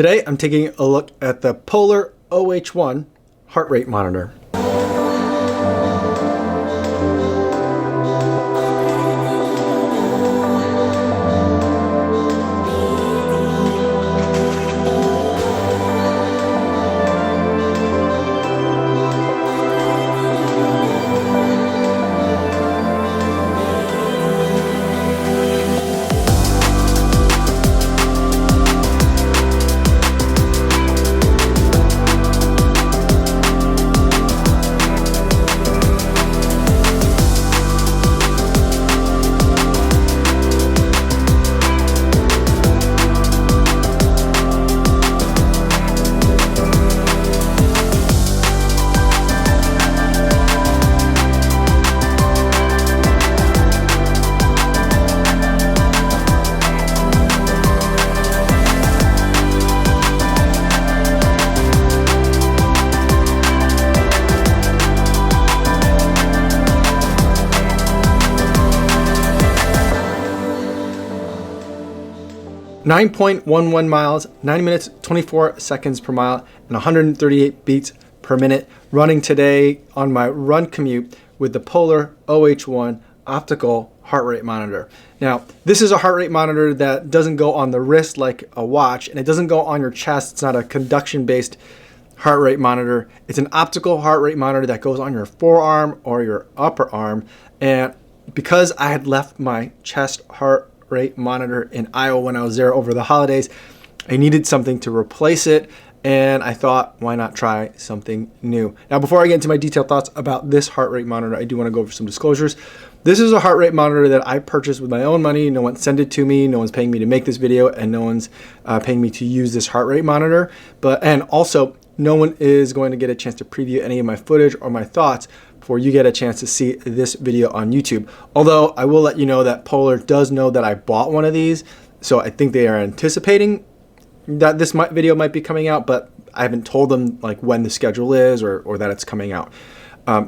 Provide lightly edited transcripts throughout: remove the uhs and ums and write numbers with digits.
Today, I'm taking a look at the Polar OH1 heart rate monitor. 9.11 miles, 9 minutes, 24 seconds per mile, and 138 beats per minute. Running today on my run commute with the Polar OH1 optical heart rate monitor. Now, this is a heart rate monitor that doesn't go on the wrist like a watch, and it doesn't go on your chest. It's not a conduction-based heart rate monitor. It's an optical heart rate monitor that goes on your forearm or your upper arm. And because I had left my chest heart rate monitor in Iowa when I was there over the holidays, I needed something to replace it, and I thought, why not try something new? Now, before I get into my detailed thoughts about this heart rate monitor, I do want to go over some disclosures. This is a heart rate monitor that I purchased with my own money. No one sent it to me. No one's paying me to make this video, and no one's paying me to use this heart rate monitor. And also, no one is going to get a chance to preview any of my footage or my thoughts before you get a chance to see this video on YouTube. Although I will let you know that Polar does know that I bought one of these, so I think they are anticipating that this video might be coming out, but I haven't told them like when the schedule is or that it's coming out.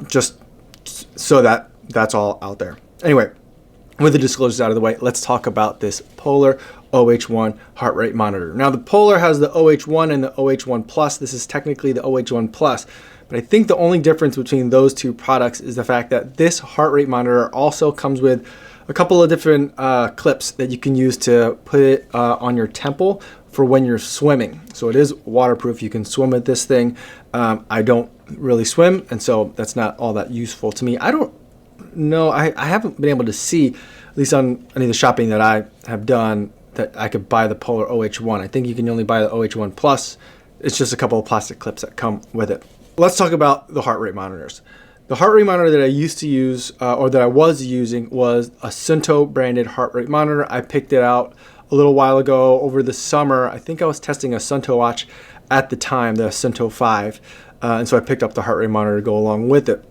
Just so that's all out there. Anyway, with the disclosures out of the way, let's talk about this Polar OH1 heart rate monitor. Now, the Polar has the OH1 and the OH1 Plus. This is technically the OH1 Plus, but I think the only difference between those two products is the fact that this heart rate monitor also comes with a couple of different clips that you can use to put it on your temple for when you're swimming. So it is waterproof. You can swim with this thing. I don't really swim, and so that's not all that useful to me. I don't know. I haven't been able to see, at least on any of the shopping that I have done, that I could buy the Polar OH1. I think you can only buy the OH1 Plus. It's just a couple of plastic clips that come with it. Let's talk about the heart rate monitors. The heart rate monitor that I used to use, or that I was using, was a Suunto branded heart rate monitor. I picked it out a little while ago over the summer. I think I was testing a Suunto watch at the time, the Suunto 5. And so I picked up the heart rate monitor to go along with it.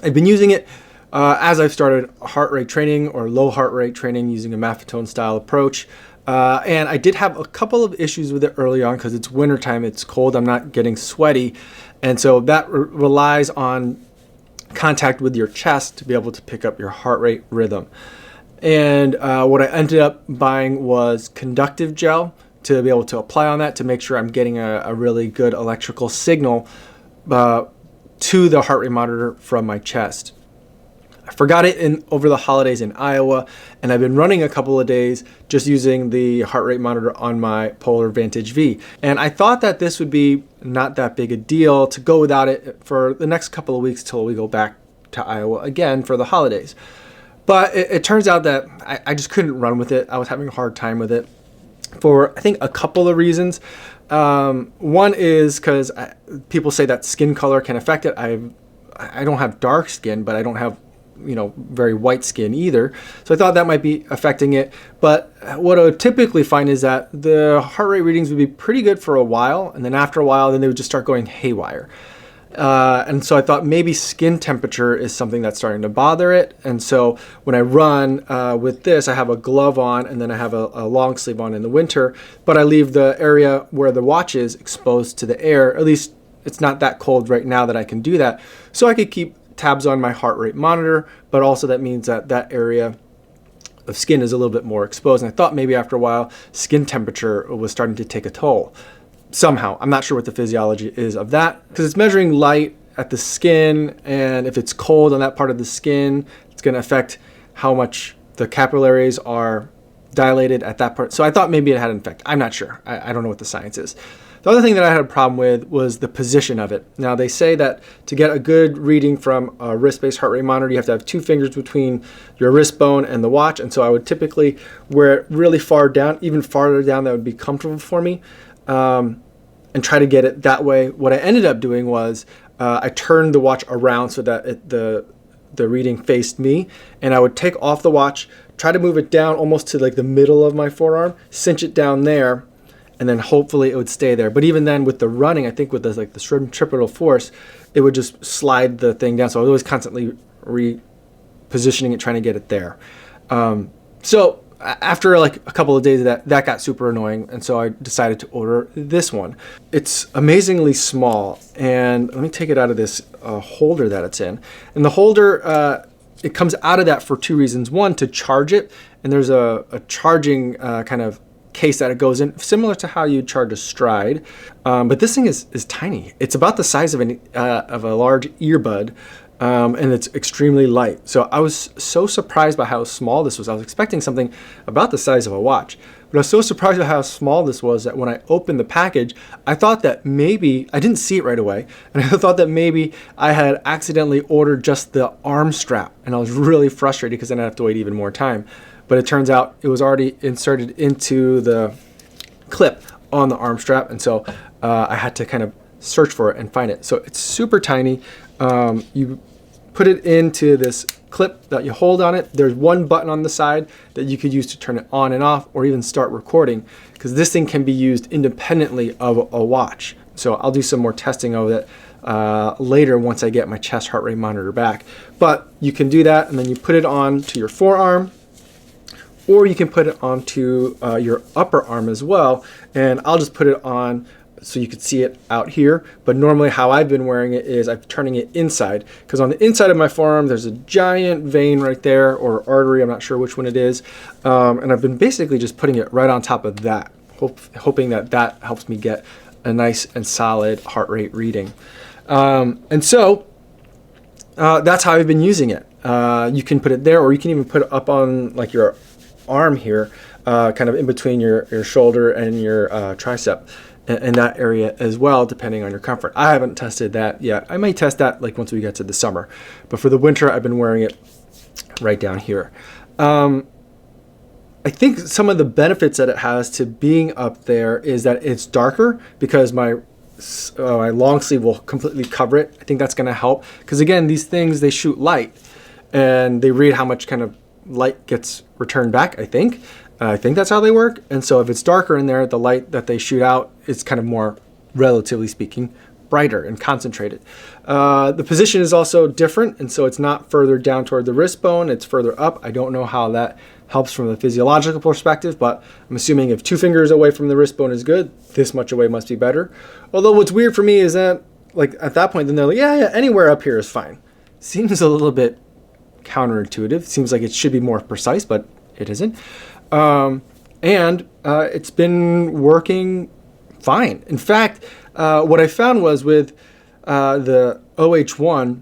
I've been using it as I've started heart rate training or low heart rate training using a Maffetone style approach. And I did have a couple of issues with it early on because it's wintertime, it's cold, I'm not getting sweaty. And so that relies on contact with your chest to be able to pick up your heart rate rhythm. And what I ended up buying was conductive gel to be able to apply on that to make sure I'm getting a really good electrical signal to the heart rate monitor from my chest. I forgot it over the holidays in Iowa, and I've been running a couple of days just using the heart rate monitor on my Polar Vantage V. And I thought that this would be not that big a deal to go without it for the next couple of weeks till we go back to Iowa again for the holidays. But it turns out that I just couldn't run with it. I was having a hard time with it for, I think, a couple of reasons. One is because people say that skin color can affect it. I don't have dark skin, but I don't have very white skin either. So I thought that might be affecting it. But what I would typically find is that the heart rate readings would be pretty good for a while. And then after a while, then they would just start going haywire. And so I thought maybe skin temperature is something that's starting to bother it. And so when I run with this, I have a glove on and then I have a long sleeve on in the winter, but I leave the area where the watch is exposed to the air. At least it's not that cold right now that I can do that. So I could keep tabs on my heart rate monitor, but also that means that that area of skin is a little bit more exposed. And I thought maybe after a while, skin temperature was starting to take a toll. somehow. I'm not sure what the physiology is of that, because it's measuring light at the skin, and if it's cold on that part of the skin, it's going to affect how much the capillaries are dilated at that part. So I thought maybe it had an effect. I'm not sure. I don't know what the science is. The other thing that I had a problem with was the position of it. Now, they say that to get a good reading from a wrist-based heart rate monitor, you have to have 2 fingers between your wrist bone and the watch. And so I would typically wear it really far down, even farther down that would be comfortable for me, and try to get it that way. What I ended up doing was I turned the watch around so that the reading faced me, and I would take off the watch, try to move it down almost to like the middle of my forearm, cinch it down there, and then hopefully it would stay there. But even then, with the running, I think with the centripetal force, it would just slide the thing down. So I was always constantly repositioning it, trying to get it there. So after like a couple of days of that got super annoying, and so I decided to order this one. It's amazingly small, and let me take it out of this holder that it's in. And the holder, it comes out of that for 2 reasons. One, to charge it, and there's a charging kind of case that it goes in, similar to how you charge a Stride, but this thing is tiny. It's about the size of a large earbud, and it's extremely light. So I was so surprised by how small this was. I was expecting something about the size of a watch, but I was so surprised by how small this was that when I opened the package, I thought that maybe, I didn't see it right away, and I thought that maybe I had accidentally ordered just the arm strap, and I was really frustrated because then I'd have to wait even more time. But it turns out it was already inserted into the clip on the arm strap, and so I had to kind of search for it and find it. So it's super tiny. You put it into this clip that you hold on it. There's one button on the side that you could use to turn it on and off, or even start recording, because this thing can be used independently of a watch. So I'll do some more testing of it later once I get my chest heart rate monitor back. But you can do that, and then you put it on to your forearm, or you can put it onto your upper arm as well. And I'll just put it on so you can see it out here. But normally how I've been wearing it is I'm turning it inside, because on the inside of my forearm, there's a giant vein right there, or artery, I'm not sure which one it is. And I've been basically just putting it right on top of that, hoping that helps me get a nice and solid heart rate reading. And so that's how I've been using it. You can put it there, or you can even put it up on like your arm here, kind of in between your shoulder and your tricep, in that area as well, depending on your comfort. I haven't tested that yet. I may test that like once we get to the summer, but for the winter, I've been wearing it right down here. I think some of the benefits that it has to being up there is that it's darker, because my long sleeve will completely cover it. I think that's going to help, because again, these things, they shoot light, and they read how much kind of light gets returned back, I think. I think that's how they work. And so if it's darker in there, the light that they shoot out is kind of more, relatively speaking, brighter and concentrated. The position is also different, and so it's not further down toward the wrist bone, it's further up. I don't know how that helps from a physiological perspective, but I'm assuming if 2 fingers away from the wrist bone is good, this much away must be better. Although what's weird for me is that, like, at that point, then they're like, yeah, anywhere up here is fine. Seems a little bit counterintuitive. Seems like it should be more precise, but it isn't. And it's been working fine. In fact, what I found was with the OH1,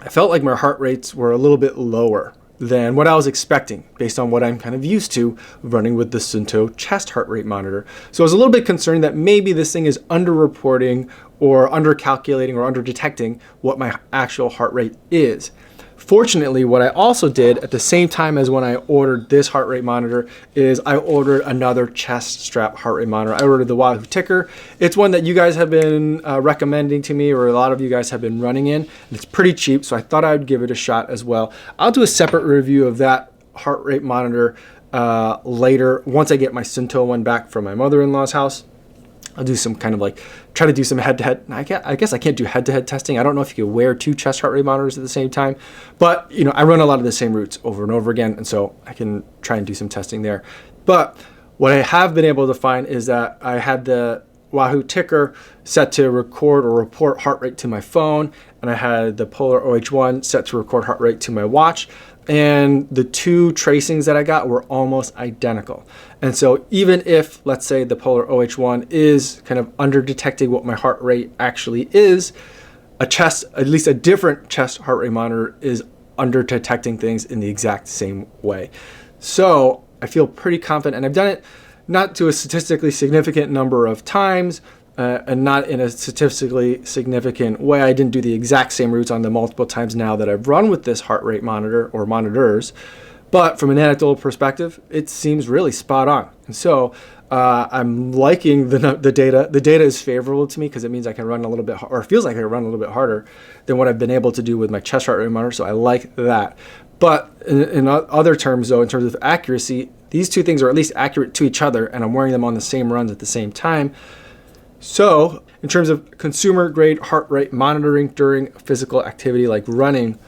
I felt like my heart rates were a little bit lower than what I was expecting based on what I'm kind of used to running with the Suunto chest heart rate monitor. So I was a little bit concerned that maybe this thing is underreporting or undercalculating or underdetecting what my actual heart rate is. Fortunately, what I also did at the same time as when I ordered this heart rate monitor is I ordered another chest strap heart rate monitor. I ordered the Wahoo Ticker. It's one that you guys have been recommending to me, or a lot of you guys have been running in. It's pretty cheap, so I thought I would give it a shot as well. I'll do a separate review of that heart rate monitor later once I get my Suunto one back from my mother-in-law's house. I'll do some kind of like, try to do some head-to-head. I guess I can't do head-to-head testing. I don't know if you can wear 2 chest heart rate monitors at the same time, but you know, I run a lot of the same routes over and over again, and so I can try and do some testing there. But what I have been able to find is that I had the Wahoo Ticker set to record or report heart rate to my phone, and I had the Polar OH1 set to record heart rate to my watch. And the two tracings that I got were almost identical. And so even if, let's say, the Polar OH1 is kind of under detecting what my heart rate actually is, at least a different chest heart rate monitor is under detecting things in the exact same way. So I feel pretty confident, and I've done it not to a statistically significant number of times, and not in a statistically significant way. I didn't do the exact same routes on the multiple times now that I've run with this heart rate monitor or monitors, but from an anecdotal perspective, it seems really spot on. And so I'm liking the data. The data is favorable to me because it means I can run a little bit, or it feels like I can run a little bit harder than what I've been able to do with my chest heart rate monitor. So I like that. But in other terms, though, in terms of accuracy, these two things are at least accurate to each other, and I'm wearing them on the same runs at the same time. So in terms of consumer grade heart rate monitoring during physical activity like running,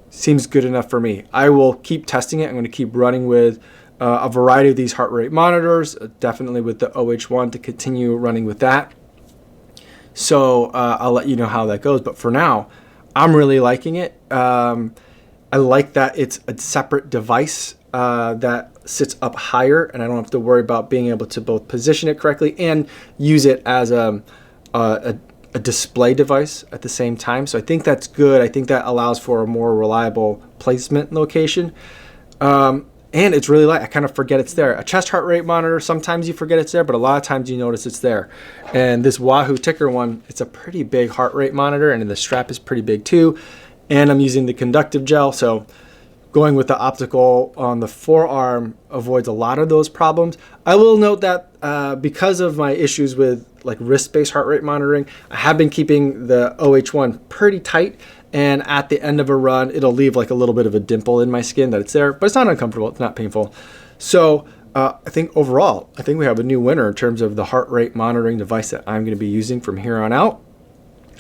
seems good enough for me. I will keep testing it. I'm going to keep running with a variety of these heart rate monitors, definitely with the OH1 to continue running with that. So I'll let you know how that goes. But for now, I'm really liking it. I like that it's a separate device that sits up higher, and I don't have to worry about being able to both position it correctly and use it as a display device at the same time. So I think that's good. I think that allows for a more reliable placement location. And it's really light. I kind of forget it's there. A chest heart rate monitor, sometimes you forget it's there, but a lot of times you notice it's there. And this Wahoo Ticker one, it's a pretty big heart rate monitor, and the strap is pretty big too. And I'm using the conductive gel, so going with the optical on the forearm avoids a lot of those problems. I will note that because of my issues with like wrist-based heart rate monitoring, I have been keeping the OH1 pretty tight, and at the end of a run, it'll leave like a little bit of a dimple in my skin that it's there, but it's not uncomfortable, it's not painful. So I think overall, I think we have a new winner in terms of the heart rate monitoring device that I'm going to be using from here on out.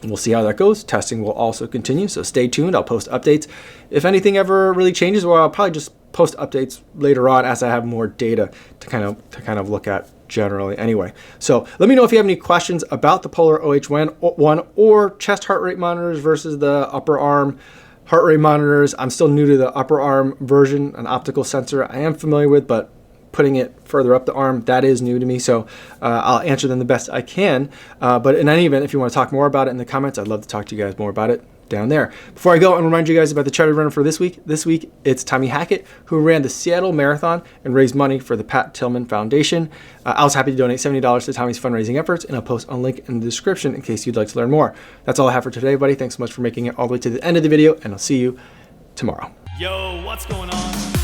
We'll see how that goes. Testing will also continue, so stay tuned. I'll post updates. If anything ever really changes, well, I'll probably just post updates later on as I have more data to kind of look at generally anyway. So let me know if you have any questions about the Polar OH1 or chest heart rate monitors versus the upper arm heart rate monitors. I'm still new to the upper arm version, an optical sensor I am familiar with, but putting it further up the arm, that is new to me, so I'll answer them the best I can. But in any event, if you want to talk more about it in the comments, I'd love to talk to you guys more about it down there. Before I go, I want to remind you guys about the charity runner for this week. This week, it's Tommy Hackett, who ran the Seattle Marathon and raised money for the Pat Tillman Foundation. I was happy to donate $70 to Tommy's fundraising efforts, and I'll post a link in the description in case you'd like to learn more. That's all I have for today, buddy. Thanks so much for making it all the way to the end of the video, and I'll see you tomorrow. Yo, what's going on?